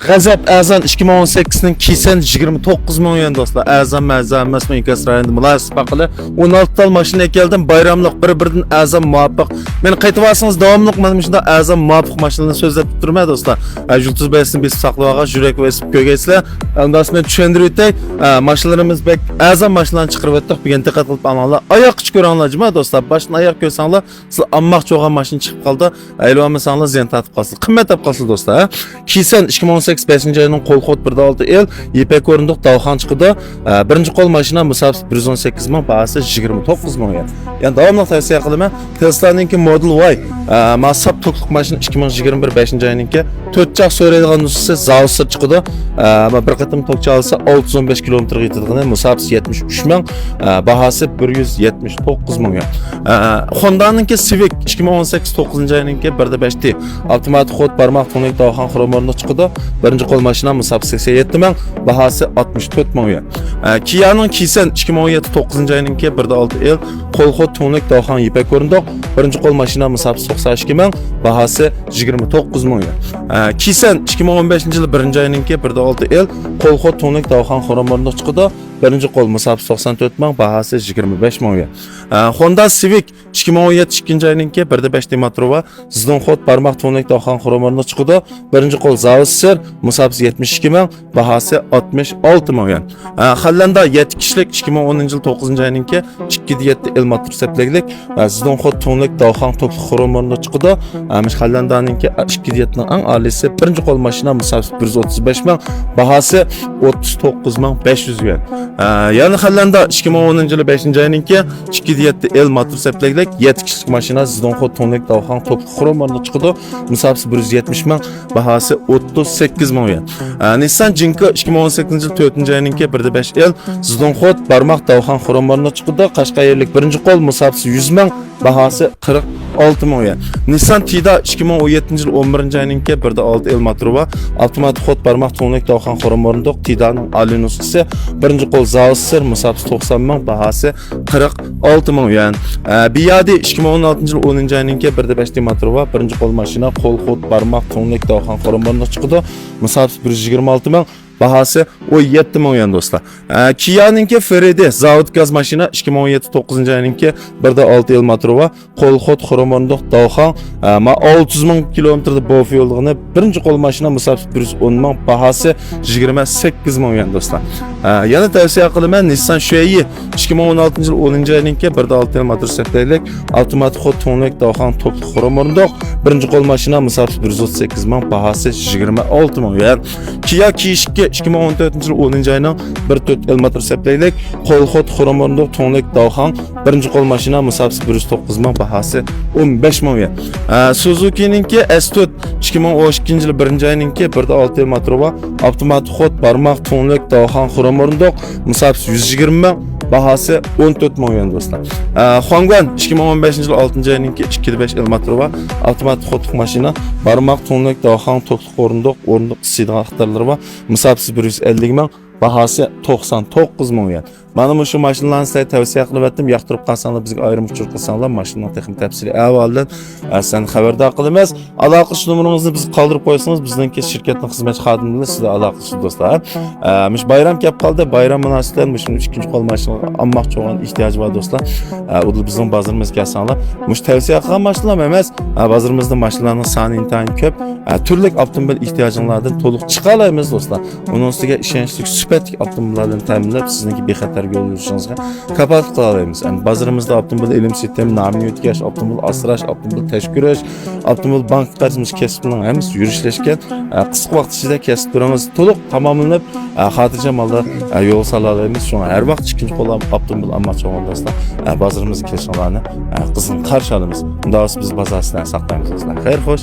G'azab Azan 2018'ning Kisen 29 milyon yen dostlar. Azam məzam məsmə İnkas rayonunda mülasib bakılı 16 tal maşına geldim. Bayramlıq bir-birdən azam muvaffaq. Meni qaytıvarsınız davamlıq mənim şunda azam muvaffaq maşınlarını sözləb durma dostlar. Jultuz bəysini biz saqlawağa jürek və isip kögeyslər. Ondan düşündürüb ötək. Maşınlarımız bək azam maşınlarını çıxırıb ötdük. Bir diqqət qılıb ananlar. Ayaq iç görənlər cima dostlar. Başına ayaq görsanlar, siz ammaq çoğan maşın çıxıb qaldı. Əyləməsanlar ziyan tatıb qalsın. Qimmat tap qalsın dostlar. Kisen 2018 5. ayının kol kod 1.6 el İpek orunduk dalxan çıkıdı. Birinci kol maşına musabs 118 min, bahası 29 min. Yani davamlı tavsiye kılımı Tesla'nınki Model Y masap tokluk maşın 2021 5. ayınınki 4 caq söylediğin nüsusu zavusır çıkıdı. Bir qıtım tokçu alsa 615 kilometre getirdiğini musabs 73 min, bahası 179 min. Honda'nınki Civic 2018 9. ayınınki 1.5'ti. Otomatik kod parmak tonik dalxan xromorunda çıkıdı. Birinci kol maşına musabs 87 min, bahası 64 min. Kia'nın Kisen 2017 9. ayınınki 1.6 el kol kod tonik dalxan İpek orunduk. Birinci kol maşına musabs 92 min, bahası 29 min. Kisen 2015 yılı 1. ayınınki 1.6 el kol kod tonik dalxan xromorunda çıkıdı. Birinci kol musabs 94 min, bahası 25 min. Honda Civic 2017 2. ayınınki 1.5 motorva zidon kod parmak tonik dalxan xromorunda çıkıdı. Birinci kol zavusir musabs 72 min, bahası 66 min. Xallanda 7 kişilik 2010 yıl 9. ayınınki 2.7 el motor sepleglik zidon kod tonik dalxan toplu xromorunda çıkıdı. Xallanda'nınki 2.7'nin en alisi birinci kol maşına musabs 135 min, bahası 39 min 500 yen. Yani Xallanda 2010 yılı 5. ayınınki 2.7 el motor sepleglik 7 kişilik maşına zidon kod tonik dalxan toplu xromorunda çıkıdı. Musabs 170 min, bahası 38 min yen. Nissan Jinko 2018 yıl 4. ayınınki 1.5 el zidon kod barmaq dalxan xromorunda çıkıdı. Qashqayerlik birinci kol musabs 100 min, bahası 46 min yen. Nissan Tida 2017 yıl 11. ayınınki 1.6 el motorva otomatik kod barmaq tonik dalxan xromorunda Tida'nın ali nüsxası birinci kol zavusir musabs 90 min, bahası 46 min yen. Biyadi 2016 yıl 10. ayınınki 1.5 motorva birinci kol maşına kol kod barmaq tonik dalxan xromorunda çıkıdı. Musabs 126 min, bahası 17 min yen dostlar. Kia'nınki Ferrari zavod gaz maşina 2017 9. ayınınki 1.6 el motorva kol kod xromorunda dalxan 600 min kilometrede bofi yolduğunu birinci kol maşina musabs 110 min, bahası 28 min yen dostlar. Yana tavsiye kılımı Nissan Shuai 2016 yıl 10. ayınınki 1.6 el motor sepleglik otomatik kod tonik dalxan toplu xromorunda birinci kol maşina musabs 138 min, bahası 26 min yen. Kia K2 2014 yıl 10. ayının 1.4 el motor sepleglik kol kod xromorunda tonik dalxan birinci kol maşina musabs 109 min, bahası 15 min yen. Suzuki'ninki S4 2012 yıl 1. ayınınki 1.6 el motorva otomatik kod barmaq tonik dalxan xromorunda musabs 120 min, bahası 14 min yen dostlar. Hongguan 2015 yıl 6. ayınınki 2.5 el motorva otomatik kod maşina barmaq tonik dalxan toplu orunduk sidğan axtarları var. Musabs 150 min, bahası 99 min yen. Bana şu maşınlarını size tavsiye qilib etdim. Yaqtırıb qalsanlar, bizga ayırım uçur qilsanlar, maşınların texnik təfsili əvvəldən sizəni xəbərdar qılımız. Əlaqəçi nömrənizi biz qaldırıb qoysanız, bizdenki şirkətin xidmət xadimləri sizə əlaqəçi dostlar. Bayram gəlib qaldı. Bayram münasibətlə şunun 2-ci qol maşınlar almaq çoğun ehtiyacı var dostlar. O da bizim bazarımız gəlsanlar. Tavsiye qılan maşınlar emas, bazarımızda maşınların sani intayın köp. Türlük avtomobil ihtiyacınlardan toluq çıxalayımız dostlar. Onun üstüge işençlik süpetlik avtomobillerden təminləb sizinki bexətər yol yürüyüşünüzə kapat qılalayımız. Yani bazarımızda avtomobil elim sistemi, namini ötkeş, avtomobil asıraş, avtomobil təşkürəş, avtomobil bank qarşımız kesibinin həmiz yürüyüşləşkən qısıq vaxt içində kesib duramız. Toluq tamamlanıb xatircəm halda yol salalayımız. Şu an hər vaxt ikinci qol avtomobil almaq çoğun dostlar. Bazarımızı keşanlarını qızın qarşı alımız. Daha biz bazar sizdən saqlayımız dostlar. Xeyr, xoş.